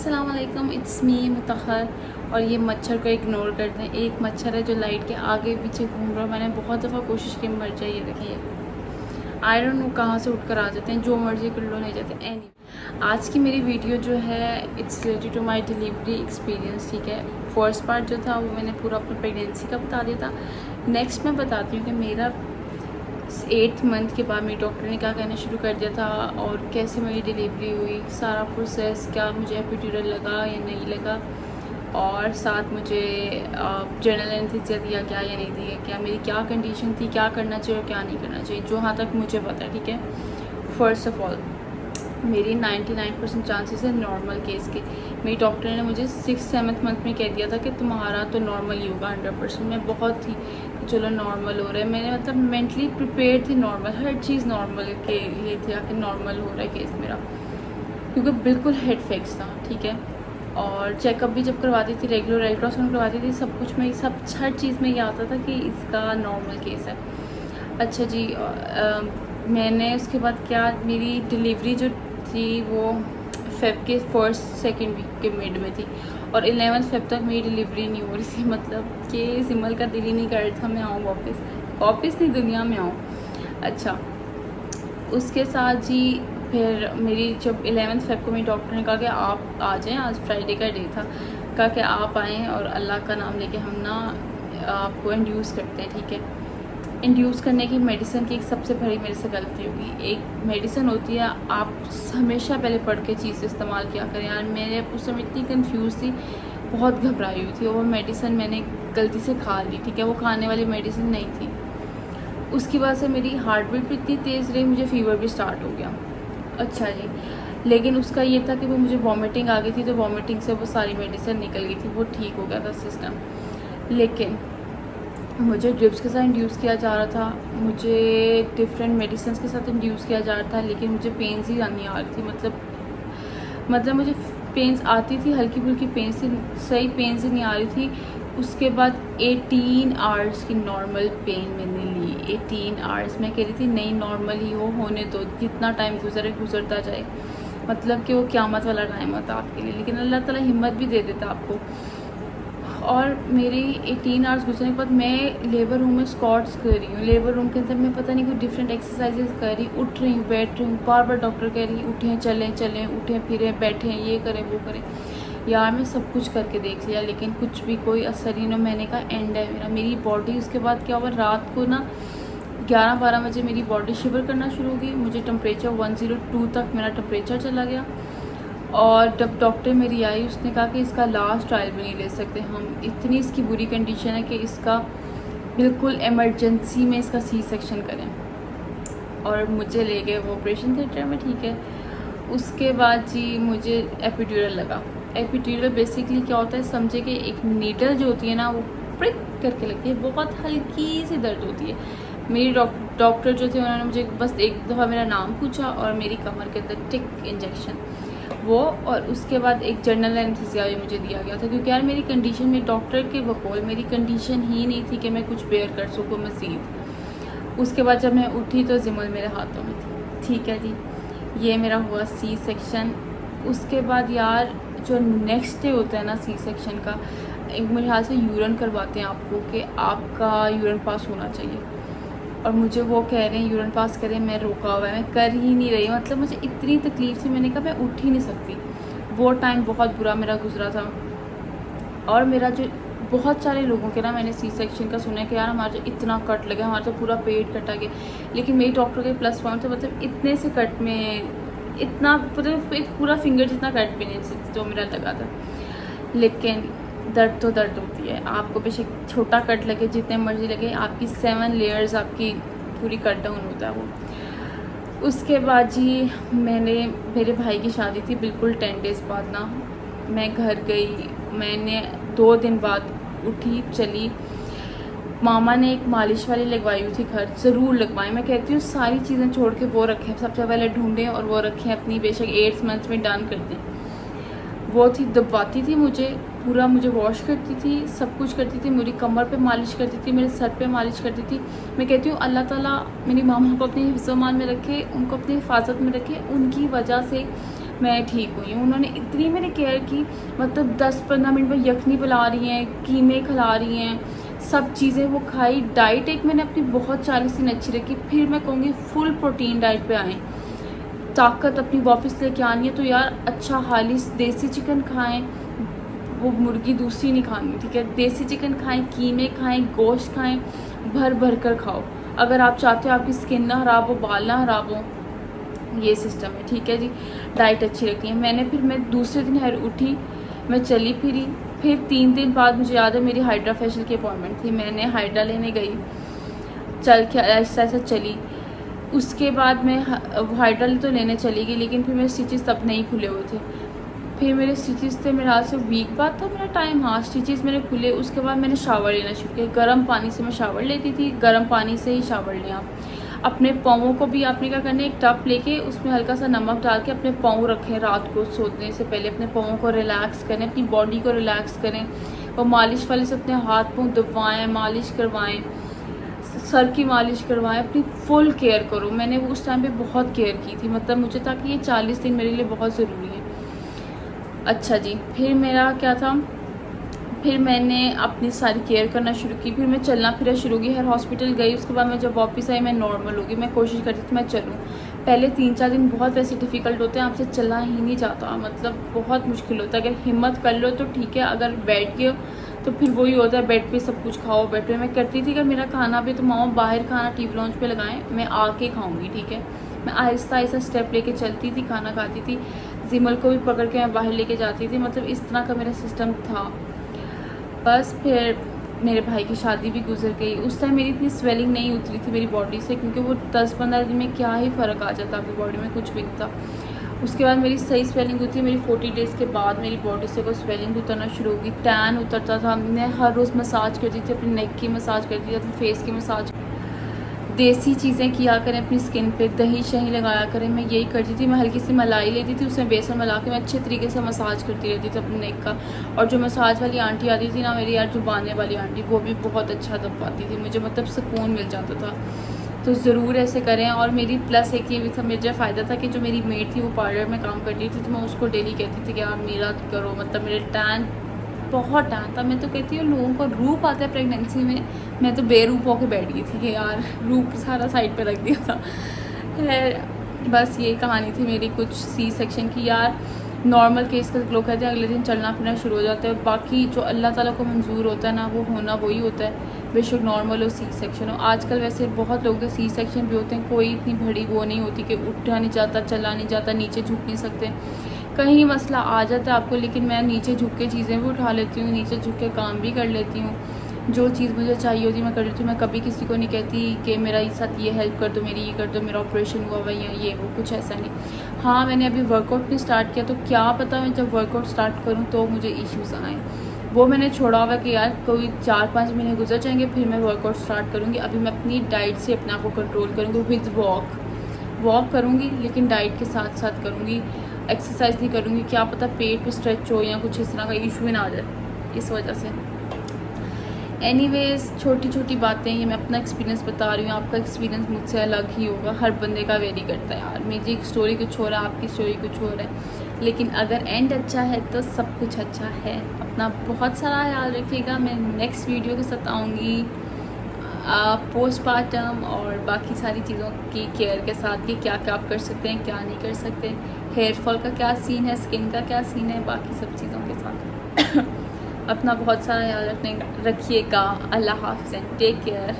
अस्सलामुअलैकुम, it's me मुतहर। और ये मच्छर को इग्नोर कर दें। एक मच्छर है जो लाइट के आगे पीछे घूम रहा है। मैंने बहुत दफ़ा कोशिश की मर जाए। ये देखिए, आई डोंट नो कहाँ से उठ कर आ जाते हैं, जो मर्जी कर लो, नहीं जाते। एनी आज की मेरी वीडियो जो है it's related to my delivery experience. ठीक है, फर्स्ट पार्ट जो था वो मैंने पूरा अपनी प्रेगनेंसी का बता दिया था। नेक्स्ट मैं बताती हूँ कि मेरा 8th मंथ के बाद मेरी डॉक्टर ने क्या कहना शुरू कर दिया था और कैसे मेरी डिलीवरी हुई, सारा प्रोसेस, क्या मुझे एपिड्यूरल लगा या नहीं लगा, और साथ मुझे जनरल एनेस्थीसिया दिया क्या या नहीं दिया, क्या मेरी क्या कंडीशन थी, क्या करना चाहिए और क्या नहीं करना चाहिए, जो यहाँ तक मुझे पता है। ठीक है, फर्स्ट ऑफ ऑल मेरी 99% चांसेस है नॉर्मल केस के। मेरी डॉक्टर ने मुझे 6th-7th मंथ में कह दिया था कि तुम्हारा तो नॉर्मल ही होगा 100%। मैं बहुत थी कि चलो नॉर्मल हो रहा है, मैंने मतलब मेंटली प्रिपेयर थी, नॉर्मल हर चीज़ नॉर्मल के लिए थी कि नॉर्मल हो रहा है केस मेरा, क्योंकि बिल्कुल हेड फिक्स था। ठीक है, और चेकअप भी जब करवाती थी, रेगुलर अल्ट्रासाउंड करवाती थी, सब कुछ में सब हर चीज़ में ये आता था कि इसका नॉर्मल केस है। अच्छा जी, मैंने उसके बाद क्या, मेरी डिलीवरी जो थी वो फेब के 1st-2nd वीक के मिड में थी और 11th फेब तक मेरी डिलीवरी नहीं हो रही थी। मतलब कि सिमल का दिल ही नहीं कर रहा था मैं आऊँ वापस नहीं दुनिया में आऊँ। अच्छा, उसके साथ जी फिर मेरी जब 11th फेब को मेरी डॉक्टर ने कहा कि आप आ जाएं, आज फ्राइडे का डे था, कहा कि आप आएँ और अल्लाह का नाम लेके हम ना आपको इंड्यूस करते हैं। ठीक है, इंड्यूस करने की मेडिसिन की एक सबसे बड़ी मेरे से गलती होगी। एक मेडिसिन होती है, आप हमेशा पहले पढ़ के चीज़ इस्तेमाल किया करें। यार मैंने उस समय इतनी कंफ्यूज थी, बहुत घबराई हुई थी, और वो मेडिसिन मैंने गलती से खा ली। ठीक है, वो खाने वाली मेडिसिन नहीं थी। उसकी वजह से मेरी हार्ट बीट भी इतनी तेज़ रही, मुझे फ़ीवर भी स्टार्ट हो गया। अच्छा जी, लेकिन उसका ये था कि वो मुझे वॉमिटिंग आ गई थी, तो वॉमिटिंग से वो सारी मेडिसिन निकल गई थी, वो ठीक हो गया था सिस्टम। लेकिन मुझे ड्रिप्स के साथ इंड्यूस किया जा रहा था, मुझे डिफरेंट मेडिसिन के साथ इंड्यूस किया जा रहा था, लेकिन मुझे पेन्स ही नहीं आ रही थी। मतलब मुझे पेन्स आती थी, हल्की फुल्की पेन्स थी, सही पेन्स ही नहीं आ रही थी। उसके बाद 18 आवर्स की नॉर्मल पेन मैंने ली। 18 आवर्स मैं कह रही थी नहीं, नॉर्मल ही हो, होने दो, जितना टाइम गुजरे गुजरता जाए। मतलब कि वो क़यामत वाला टाइम होता आपके लिए, लेकिन अल्लाह ताला हिम्मत भी दे देता आपको। और मेरी 18 आवर्स गुजरने के बाद मैं लेबर रूम में स्क्वाट्स कर रही हूँ। लेबर रूम के अंदर मैं पता नहीं कोई डिफरेंट एक्सरसाइजेज कर रही, उठ रही हूँ, बैठ रही हूँ, बार बार डॉक्टर कह रही उठें चलें, उठें फिरें बैठें, ये करें वो करें। यार मैं सब कुछ करके देख लिया, लेकिन कुछ भी कोई असर ही ना। मैंने कहा एंड है मेरी बॉडी। उसके बाद क्या हुआ, रात को ना 11-12 बजे मेरी बॉडी शिवर करना शुरू हो गई। मुझे टेम्परेचर 102 तक मेरा टेम्परेचर चला गया। और जब डॉक्टर मेरी आई, उसने कहा कि इसका लास्ट ट्रायल भी नहीं ले सकते हम, इतनी इसकी बुरी कंडीशन है कि इसका बिल्कुल इमरजेंसी में इसका सी सेक्शन करें। और मुझे ले गए वो ऑपरेशन थिएटर में। ठीक है, उसके बाद जी मुझे एपिड्यूरल लगा। एपिड्यूरल बेसिकली क्या होता है, समझे कि एक नीडल जो होती है ना, वो प्रिक करके लगती है, बहुत हल्की सी दर्द होती है। मेरी डॉक्टर जो थे उन्होंने मुझे बस एक दफ़ा मेरा नाम पूछा और मेरी कमर के अंदर टिक इंजेक्शन वो, और उसके बाद एक जनरल एनेस्थीसिया भी मुझे दिया गया था, क्योंकि यार मेरी कंडीशन में डॉक्टर के बकौल मेरी कंडीशन ही नहीं थी कि मैं कुछ बेयर कर सकूँ मज़ीद। उसके बाद जब मैं उठी तो जिमल मेरे हाथों में थी। ठीक है जी, ये मेरा हुआ सी सेक्शन। उसके बाद यार जो नेक्स्ट डे होता है ना सी सेक्शन का, एक मेरे ख्याल से यूरिन करवाते हैं आपको कि आपका यूरिन पास होना चाहिए, और मुझे वो कह रहे हैं यूरिन पास करें, मैं रोका हुआ है, मैं कर ही नहीं रही। मतलब मुझे इतनी तकलीफ़ थी, मैंने कहा मैं उठ ही नहीं सकती। वो टाइम बहुत बुरा मेरा गुजरा था। और मेरा जो बहुत सारे लोगों के ना मैंने सी सेक्शन का सुना है कि यार हमारा जो इतना कट लगा, हमारा तो पूरा पेट कटा गया, लेकिन मेरी डॉक्टर के प्लस पॉइंट तो मतलब इतने से कट में इतना मतलब एक पूरा फिंगर जितना कट भी नहीं जो मेरा लगा था। लेकिन दर्द तो दर्द होती है, आपको बेशक छोटा कट लगे, जितने मर्जी लगे, आपकी 7 लेयर्स आपकी पूरी कट डाउन होता है वो। उसके बाद जी मेरे भाई की शादी थी बिल्कुल 10 डेज़ बाद ना, मैं घर गई। मैंने 2 दिन बाद उठी चली, मामा ने एक मालिश वाली लगवाई हुई थी घर, ज़रूर लगवाएं। मैं कहती हूँ सारी चीज़ें छोड़ के वो रखें, सबसे पहले ढूंढें और वो रखें अपनी, बेशक 8th मंथ में डन कर दें। वो थी, दबाती थी मुझे पूरा, मुझे वॉश करती थी, सब कुछ करती थी, मेरी कमर पे मालिश करती थी, मेरे सर पे मालिश करती थी। मैं कहती हूँ अल्लाह ताला मेरी मामा को अपने हिफ्ज़-ओ-मान में रखे, उनको अपनी हिफाजत में रखे। उनकी वजह से मैं ठीक हुई हूँ। उन्होंने इतनी मेरी केयर की, मतलब 10-15 मिनट में यखनी पिला रही हैं, कीमे खिला रही हैं, सब चीज़ें वो खाई। डाइट एक मैंने अपनी बहुत 40 दिन अच्छी रखी। फिर मैं कहूँगी फुल प्रोटीन डाइट पे आएँ, ताकत अपनी वापस लेके आनी है तो यार अच्छा हाली देसी चिकन खाएं, वो मुर्गी दूसरी नहीं खानी, ठीक है। देसी चिकन खाएं, कीमे खाएं, गोश्त खाएं, भर भर कर खाओ। अगर आप चाहते हो आपकी स्किन ना खराब हो, बाल ना खराब हो, ये सिस्टम है, ठीक है जी। डाइट अच्छी रखनी है। मैं दूसरे दिन हर उठी, मैं चली फिरी। फिर 3 दिन बाद मुझे याद है मेरी हाइड्रा फेशियल की अपॉइंटमेंट थी, मैंने हाइड्रा लेने गई, चल के ऐसा ऐसा चली। उसके बाद मैं हाइड्रा तो लेने चली गई, लेकिन फिर मेरे स्टिचेस तब नहीं खुले हुए थे। फिर मेरे स्टिचेस थे, मेरे हाथ से वीक बाद था मेरा टाइम, हाँ स्टिचेस मेरे खुले। उसके बाद मैंने शावर लेना शुरू किया। गर्म पानी से मैं शावर लेती थी, गर्म पानी से ही शावर लिया। अपने पाँवों को भी आपने क्या करना है, एक टब लेके उसमें हल्का सा नमक डाल के अपने पाँव रखें, रात को सोने से पहले अपने पाँवों को रिलैक्स करें, अपनी बॉडी को रिलैक्स करें। और मालिश वाले से अपने हाथ पाँव दबाएँ, मालिश करवाएँ, सर की मालिश करवाएं, अपनी फुल केयर करो। मैंने उस टाइम पे बहुत केयर की थी, मतलब मुझे था कि ये 40 दिन मेरे लिए बहुत ज़रूरी है। अच्छा जी, फिर मेरा क्या था, फिर मैंने अपनी सारी केयर करना शुरू की। फिर मैं चलना फिरना शुरू की, हर हॉस्पिटल गई। उसके बाद मैं जब वापस आई मैं नॉर्मल हो गई। मैं कोशिश करती थी मैं चलूँ। पहले 3-4 दिन बहुत वैसे डिफ़िकल्ट होते हैं, आपसे चला ही नहीं जाता, मतलब बहुत मुश्किल होता है। अगर हिम्मत कर लो तो ठीक है, अगर बैठ गए तो फिर वही होता है, बेड पे सब कुछ खाओ। बेड पे मैं करती थी कि मेरा खाना भी तो मामा बाहर खाना टीवी लॉन्च पे लगाएं, मैं आके खाऊंगी, ठीक है। मैं आहिस्ता आहिस्ता स्टेप लेके चलती थी, खाना खाती थी। जिमल को भी पकड़ के मैं बाहर लेके जाती थी, मतलब इस तरह का मेरा सिस्टम था। बस फिर मेरे भाई की शादी भी गुजर गई। उस टाइम मेरी इतनी स्वेलिंग नहीं उतरी थी मेरी बॉडी से, क्योंकि वो 10-15 दिन में क्या ही फ़र्क आ जाता, आपकी बॉडी में कुछ भी नहीं था। उसके बाद मेरी सही स्वेलिंग उतरी, मेरी 40 डेज़ के बाद मेरी बॉडी से कोई स्वेलिंग उतरना शुरू होगी, टैन उतरता था। मैं हर रोज़ मसाज करती थी, अपनी नेक की मसाज करती थी, अपने फेस की मसाज। देसी चीज़ें किया करें अपनी स्किन पे, दही शही लगाया करें, मैं यही करती थी। मैं हल्की सी मलाई लेती थी, उसमें बेसन मिला के मैं अच्छे तरीके से मसाज करती रहती थी अपने नेक का। और जो मसाज वाली आंटी आती थी ना मेरी यार, जो बाने वाली आंटी, वो भी बहुत अच्छा दबाती थी मुझे, मतलब सुकून मिल जाता था। तो ज़रूर ऐसे करें। और मेरी प्लस एक ये भी था, मेरा फ़ायदा था कि जो मेरी मेड थी वो पार्लर में काम करती थी, तो मैं उसको डेली कहती थी कि आप मेरा करो, मतलब मेरे टैन बहुत टैन था। मैं तो कहती हूँ लोगों को रूप आता है प्रेगनेंसी में, मैं तो बेरूप होकर बैठ गई थी कि यार रूप सारा साइड पे रख दिया था। बस ये कहानी थी मेरी कुछ सी सेक्शन की। यार नॉर्मल केस का लोग कहते हैं अगले दिन चलना फिरना शुरू हो जाता है, बाकी जो अल्लाह ताला को मंजूर होता है ना, वो होना वही होता है, बेशक नॉर्मल हो सी सेक्शन हो। आजकल वैसे बहुत लोगों के सी सेक्शन भी होते हैं, कोई इतनी बड़ी वो नहीं होती कि उठा नहीं जाता, चला नहीं जाता, नीचे झुक नहीं सकते, कहीं मसला आ जाता है आपको। लेकिन मैं नीचे झुक के चीज़ें भी उठा लेती हूँ, नीचे झुक के काम भी कर लेती हूँ, जो चीज़ मुझे चाहिए होती मैं कर लेती हूँ। मैं कभी किसी को नहीं कहती कि मेरा इस साथ ये हेल्प कर दो, मेरी ये कर दो, मेरा ऑपरेशन हुआ हुआ है, ये वो कुछ ऐसा नहीं। हाँ मैंने अभी वर्कआउट भी स्टार्ट किया, तो क्या पता मैं जब वर्कआउट स्टार्ट करूँ तो मुझे इश्यूज़ आएँ, वो मैंने छोड़ा हुआ कि यार कोई 4-5 महीने गुजर जाएंगे फिर मैं वर्कआउट स्टार्ट करूँगी। अभी मैं अपनी डाइट से अपने आप को कंट्रोल करूँगी, विद वॉक करूँगी, लेकिन डाइट के साथ साथ करूँगी, एक्सरसाइज नहीं करूँगी। क्या पता पेट पे स्ट्रेच हो या कुछ इस तरह का इशू ही ना आ जाए इस वजह से। एनीवेज छोटी छोटी बातें, ये मैं अपना एक्सपीरियंस बता रही हूँ, आपका एक्सपीरियंस मुझसे अलग ही होगा, हर बंदे का वेरी करता है यार। मेरी स्टोरी कुछ हो रहा है, आपकी स्टोरी कुछ हो रहा है, लेकिन अगर एंड अच्छा है तो सब कुछ अच्छा है। अपना बहुत सारा ख्याल रखिएगा। मैं नेक्स्ट वीडियो के साथ आऊँगी पोस्टमार्टम और बाकी सारी चीज़ों की केयर के साथ कि क्या क्या आप कर सकते हैं, क्या नहीं कर सकते, हेयर फॉल का क्या सीन है, स्किन का क्या सीन है, बाकी सब चीज़ों के साथ। अपना बहुत सारा ख्याल रखिएगा। अल्लाह हाफ़िज़ एंड टेक केयर।